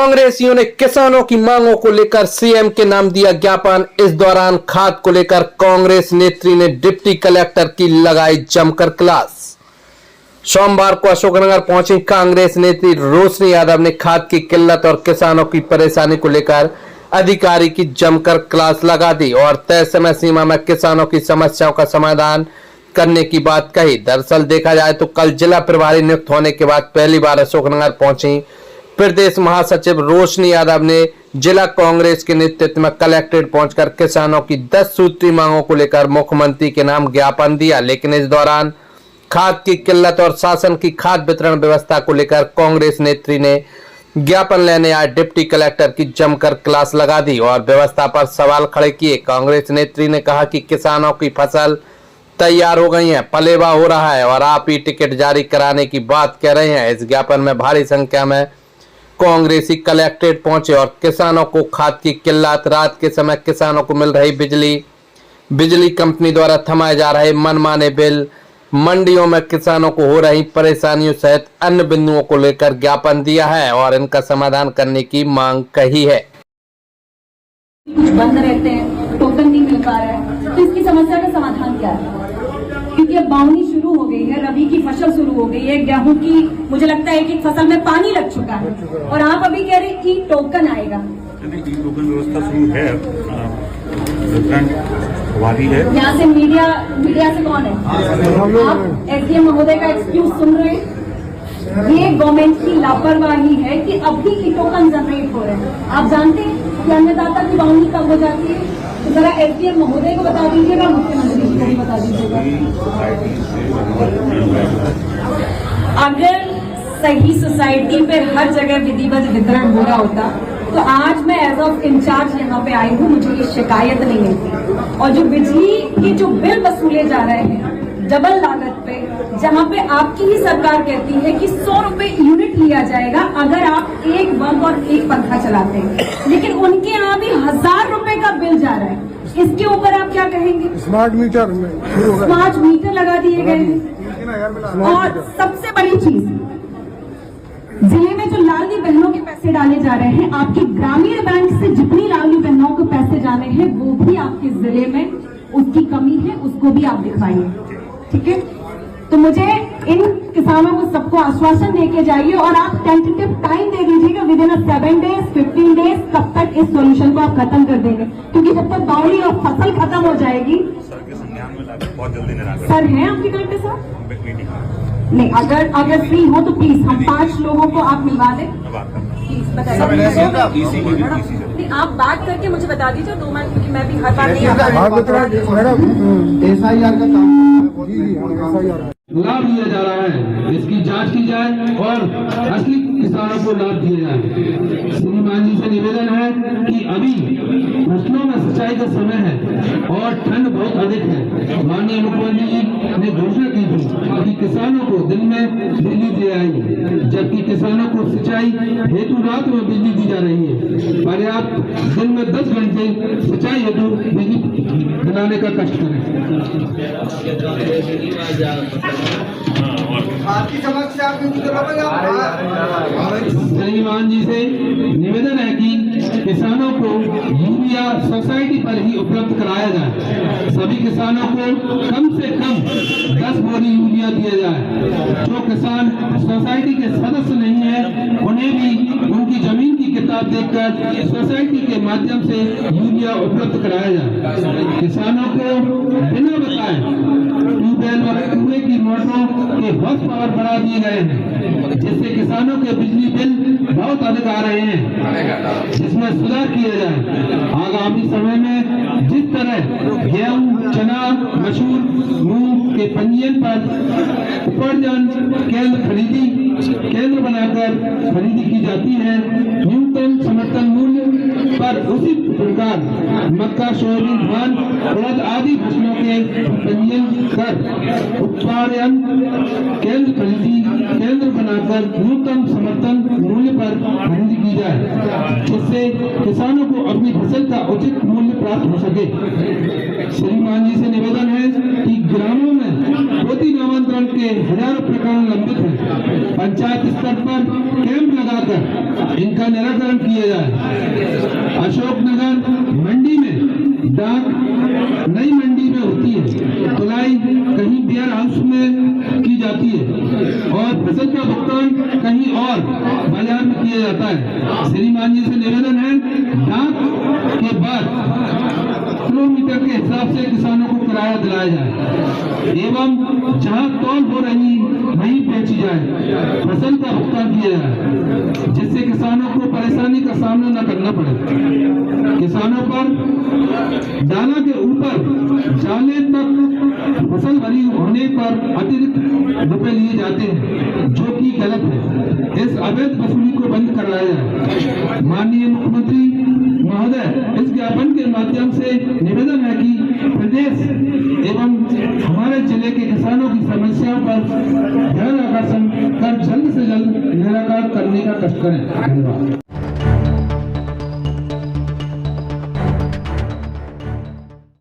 कांग्रेसियों ने किसानों की मांगों को लेकर सीएम के नाम दिया ज्ञापन। इस दौरान खाद को लेकर कांग्रेस नेत्री ने डिप्टी कलेक्टर की लगाई जमकर क्लास। सोमवार को अशोकनगर पहुंची कांग्रेस नेत्री रोशनी यादव ने खाद की किल्लत और किसानों की परेशानी को लेकर अधिकारी की जमकर क्लास लगा दी और तय समय सीमा में किसानों की समस्याओं का समाधान करने की बात कही। दरअसल देखा जाए तो कल जिला प्रभारी नियुक्त होने के बाद पहली बार अशोकनगर पहुंची प्रदेश महासचिव रोशनी यादव ने जिला कांग्रेस के नेतृत्व में कलेक्ट्रेट पहुंचकर किसानों की 10 सूत्री मांगों को लेकर मुख्यमंत्री के नाम ज्ञापन दिया। लेकिन इस दौरान खाद की किल्लत और शासन की खाद वितरण व्यवस्था को लेकर कांग्रेस नेत्री ने ज्ञापन लेने आए डिप्टी कलेक्टर की जमकर क्लास लगा दी और व्यवस्था पर सवाल खड़े किए। कांग्रेस नेत्री ने कहा कि किसानों की फसल तैयार हो गई है, पलेवा हो रहा है और आप ही टिकट जारी कराने की बात कह रहे हैं। इस ज्ञापन में भारी संख्या में कांग्रेसी कलेक्ट्रेट पहुंचे और किसानों को खाद की किल्लत, रात के समय किसानों को मिल रही बिजली कंपनी द्वारा थमाए जा रहे मनमाने बिल, मंडियों में किसानों को हो रही परेशानियों सहित अन्य बिंदुओं को लेकर ज्ञापन दिया है और इनका समाधान करने की मांग कही है। कुछ बंद रहते हैं, टोकन नहीं मिल पा रहा है, तो इसकी समस्या का समाधान क्या है? क्योंकि अब बावनी शुरू हो गई है, रबी की फसल शुरू हो गई है, गेहूं की मुझे लगता है कि फसल में पानी लग चुका है और आप अभी कह रहे हैं कि टोकन आएगा। ई टोकन व्यवस्था शुरू है, वादी है। यहाँ से मीडिया से कौन है? आप एसडीएम महोदय का एक्सक्यूज सुन रहे हैं? ये गवर्नमेंट की लापरवाही है कि अभी ई टोकन जनरेट हो रहे हैं। आप जानते हैं कि अन्नदाता की बावनी कब हो जाती है? तो जरा एसडीएम महोदय को बता दीजिएगा, मुख्यमंत्री को भी बता दीजिएगा। अगर सही सोसाइटी पे हर जगह विधिवत वितरण हो रहा होता तो आज मैं एज ऑफ इंचार्ज यहाँ पे आई हूँ, मुझे ये शिकायत नहीं मिलती। और जो बिजली के जो बिल वसूले जा रहे हैं डबल लागत पे, जहाँ पे आपकी ही सरकार कहती है कि 100 रुपए यूनिट लिया जाएगा अगर आप एक बल्ब और एक पंखा चलाते हैं, लेकिन उनके यहाँ भी 1000 रुपए का बिल जा रहा है। इसके ऊपर आप क्या कहेंगे? स्मार्ट मीटर लगा दिए गए हैं। और सबसे बड़ी चीज, जिले में जो लाडली बहनों के पैसे डाले जा रहे हैं, आपके ग्रामीण बैंक से जितनी लाडली बहनों को पैसे जाने हैं वो भी आपके जिले में उसकी कमी है, उसको भी आप दिखाइए, ठीक है? तो मुझे इन किसानों को सबको आश्वासन देके जाइए और आप टेंटेटिव टाइम दे दीजिएगा विद इन 7 डेज 15 डेज, कब तक इस सॉल्यूशन को आप खत्म कर देंगे, क्योंकि जब तक बावली और फसल खत्म हो जाएगी। सर के संज्ञान में लाकर बहुत जल्दी निराकरण। सर हैं आपके घर पे? सर नहीं, अगर फ्री हो तो प्लीज हम 5 लोगों को आप मिलवा दें, प्लीज बताइए। आप बात करके मुझे बता दीजिए 2 मिनट, क्योंकि मैं भी हर बार नहीं आता। लाभ दिया जा रहा है, इसकी जांच की जाए और असली किसानों को लाभ दिए जाए। श्रीमान जी से निवेदन है कि अभी फसलों में सिंचाई का समय है और ठंड बहुत अधिक है। माननीय मुख्यमंत्री जी ने घोषणा की थी कि किसानों को दिन में बिजली दी जाएगी, जबकि किसानों को सिंचाई हेतु रात में बिजली दी जा रही है। पर्याप्त दिन में 10 घंटे सिंचाई हेतु बिजली बनाने का कष्ट करें। आपकी समस्या श्रीमान जी से निवेदन है कि किसानों को यूरिया सोसाइटी पर ही उपलब्ध कराया जाए। सभी किसानों को कम से कम 10 बोरी यूरिया दिया जाए। जो किसान सोसाइटी के सदस्य नहीं है उन्हें भी उनकी जमीन की किताब देखकर सोसाइटी के माध्यम से यूरिया उपलब्ध कराया जाए। किसानों को बिना बताए ट्यूबवेल व कुएं की मोटरों के हॉर्स पावर बढ़ा दिए गए हैं, जिससे किसानों के बिजली बिल बहुत अधिक आ रहे हैं, जिसमें सुधार किया जाए। आगामी समय में जिस तरह गेहूं, चना, मसूर, मूंग के पंजीयन पर उपार्जन केंद्र बनाकर खरीदी की जाती है, न्यूनतम समर्थन मूल्य पर उसी प्रकार मक्का, सोयाबीन, धान, उड़द आदि फसलों के पंजीयन कर उत्पादन केंद्र बनाकर लगाकर न्यूनतम समर्थन मूल्य पर खरीदी की जाए, जिससे किसानों को अपनी फसल का उचित मूल्य प्राप्त हो सके। श्रीमान जी से निवेदन है कि ग्रामों में पोती नामांतरण के हजारों प्रकरण लंबित हैं, पंचायत स्तर पर कैंप लगाकर इनका निराकरण किया जाए। अशोकनगर मंडी में डाक नई मंडी में होती है, तुलाई कहीं वेयर हाउस में की जाती है और फसल का भुगतान कहीं और बाजार में किया जाता है। श्रीमान जी से निवेदन है डाक के बाद किलोमीटर के हिसाब से किसानों को किराया दिलाया जाए एवं जहां तौल हो रही वहीं बेची जाए, फसल का भुगतान किया जाए, जिससे किसानों को परेशानी का सामना न करना पड़े। किसानों पर दाना के ऊपर जाले तक फसल भरी होने पर अतिरिक्त रुपए लिए जाते हैं, जो कि गलत है। इस अवैध वसूली को बंद कराया जाए। माननीय मुख्यमंत्री महोदय, इस ज्ञापन के माध्यम से निवेदन है कि प्रदेश एवं हमारे जिले के किसानों की समस्याओं पर ध्यान आकर्षण कर जल्द से जल्द निराकरण करने का कष्ट करें। धन्यवाद।